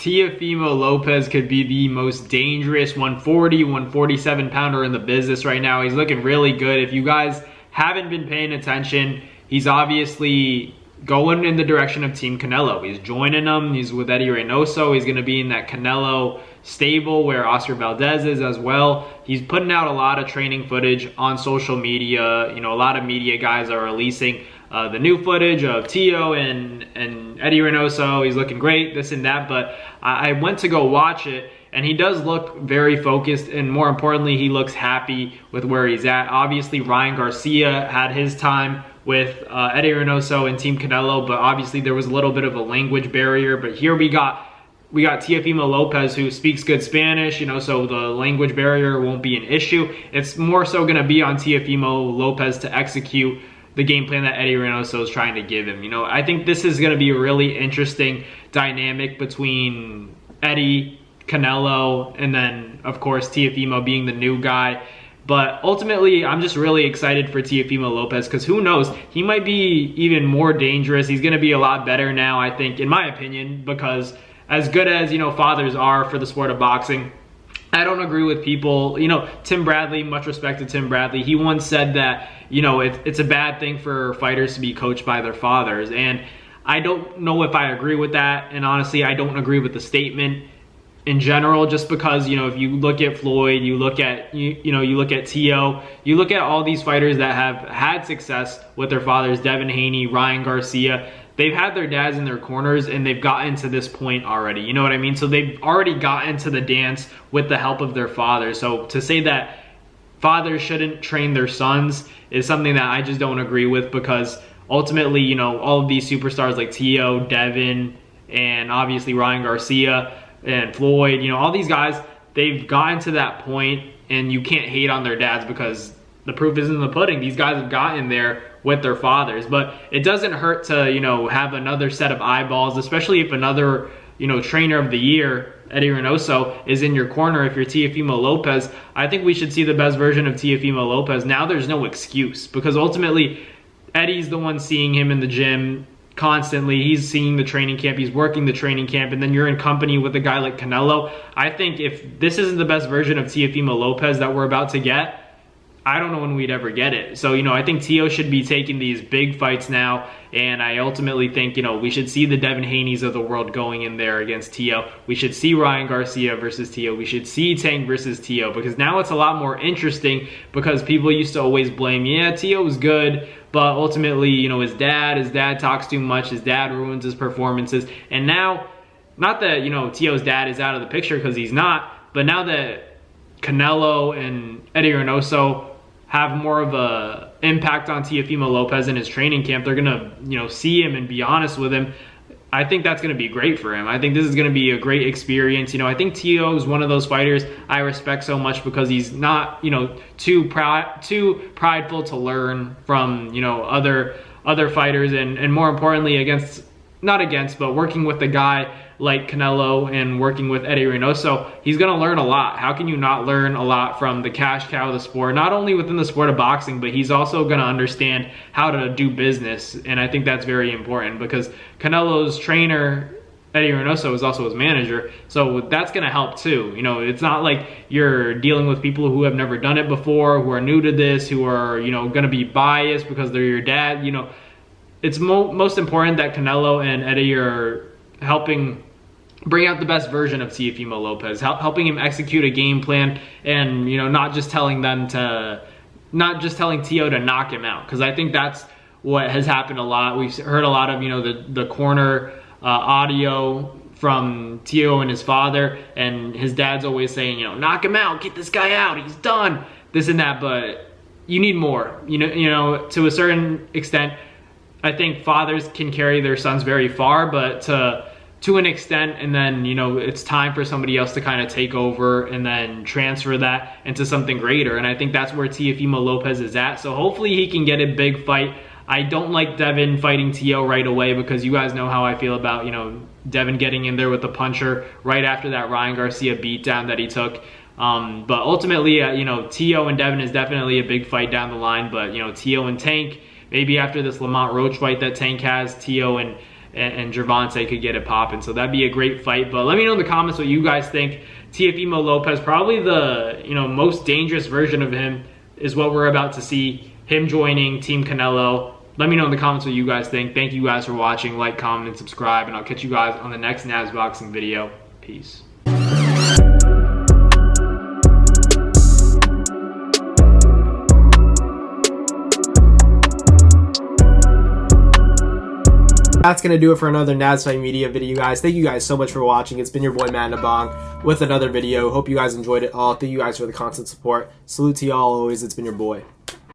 Teofimo Lopez could be the most dangerous 140, 147 pounder in the business right now. He's looking really good. If you guys haven't been paying attention, he's obviously going in the direction of Team Canelo. He's joining them. He's with Eddie Reynoso. He's going to be in that Canelo stable where Oscar Valdez is as well. He's putting out a lot of training footage on social media. You know, a lot of media guys are releasing the new footage of Teo and Eddie Reynoso. He's looking great, this and that, but I went to go watch it, and he does look very focused, and more importantly, he looks happy with where he's at. Obviously, Ryan Garcia had his time with Eddie Reynoso and Team Canelo, but obviously there was a little bit of a language barrier. But here we got Teofimo Lopez, who speaks good Spanish, you know, so the language barrier won't be an issue. It's more so going to be on Teofimo Lopez to execute the game plan that Eddie Reynoso is trying to give him. You know, I think this is going to be a really interesting dynamic between Eddie, Canelo, and then, of course, Teofimo being the new guy. But ultimately, I'm just really excited for Teofimo Lopez because who knows, he might be even more dangerous. He's going to be a lot better now, I think, in my opinion, because as good as, you know, fathers are for the sport of boxing, I don't agree with people. You know, Tim Bradley, much respect to Tim Bradley, he once said that, you know, it's a bad thing for fighters to be coached by their fathers. And I don't know if I agree with that. And honestly, I don't agree with the statement in general, just because, you know, if you look at Floyd, you look at, you look at Teo, you look at all these fighters that have had success with their fathers, Devin Haney, Ryan Garcia, they've had their dads in their corners and they've gotten to this point already. You know what I mean? So they've already gotten to the dance with the help of their fathers. So to say that fathers shouldn't train their sons is something that I just don't agree with, because ultimately, you know, all of these superstars like Teo, Devin, and obviously Ryan Garcia and Floyd, you know, all these guys, they've gotten to that point, and you can't hate on their dads because the proof is in the pudding. These guys have gotten there with their fathers. But it doesn't hurt to, you know, have another set of eyeballs, especially if another, you know, trainer of the year, Eddie Reynoso, is in your corner. If you're Teofimo Lopez, I think we should see the best version of Teofimo Lopez. Now there's no excuse, because ultimately Eddie's the one seeing him in the gym constantly. He's seeing the training camp, he's working the training camp, and then you're in company with a guy like Canelo. I think if this isn't the best version of Teofimo Lopez that we're about to get, I don't know when we'd ever get it. So, you know, I think Teo should be taking these big fights now, and I ultimately think, you know, we should see the Devin Haneys of the world going in there against Teo. We should see Ryan Garcia versus Teo. We should see Tank versus Teo, because now it's a lot more interesting, because people used to always blame, yeah, Teo's good, but ultimately, you know, his dad talks too much, his dad ruins his performances. And now, not that, you know, Teo's dad is out of the picture, because he's not, but now that Canelo and Eddie Reynoso have more of a impact on Teofimo Lopez in his training camp, they're gonna, you know, see him and be honest with him. I think that's gonna be great for him. I think this is gonna be a great experience. You know, I think Teo is one of those fighters I respect so much, because he's not, you know, too prideful to learn from, you know, other fighters, and more importantly, but working with a guy like Canelo and working with Eddie Reynoso, he's going to learn a lot. How can you not learn a lot from the cash cow of the sport, not only within the sport of boxing, but he's also going to understand how to do business. And I think that's very important, because Canelo's trainer, Eddie Reynoso, is also his manager, so that's going to help too. You know, it's not like you're dealing with people who have never done it before, who are new to this, who are, you know, going to be biased because they're your dad. You know, it's most important that Canelo and Eddie are helping bring out the best version of Teofimo Lopez, helping him execute a game plan, and, you know, not just telling Teo to knock him out, because I think that's what has happened a lot. We've heard a lot of, you know, the corner audio from Teo and his father, and his dad's always saying, you know, knock him out, get this guy out, he's done, this and that. But you need more. You know, to a certain extent, I think fathers can carry their sons very far, but to an extent, and then, you know, it's time for somebody else to kind of take over and then transfer that into something greater. And I think that's where Teofimo Lopez is at. So hopefully he can get a big fight. I don't like Devin fighting Teo right away, because you guys know how I feel about, you know, Devin getting in there with the puncher right after that Ryan Garcia beatdown that he took. But ultimately, you know, Teo and Devin is definitely a big fight down the line. But, you know, Teo and Tank, maybe after this Lamont Roach fight that Tank has, Teo and and Gervonta could get it popping. So that'd be a great fight. But let me know in the comments what you guys think. Teofimo Lopez, probably the most dangerous version of him is what we're about to see. Him joining Team Canelo. Let me know in the comments what you guys think. Thank you guys for watching. Like, comment, and subscribe. And I'll catch you guys on the next Nabs Boxing video. Peace. That's going to do it for another Nabs Fight Media video, guys. Thank you guys so much for watching. It's been your boy, Matt Nabong, with another video. Hope you guys enjoyed it all. Thank you guys for the constant support. Salute to y'all always. It's been your boy.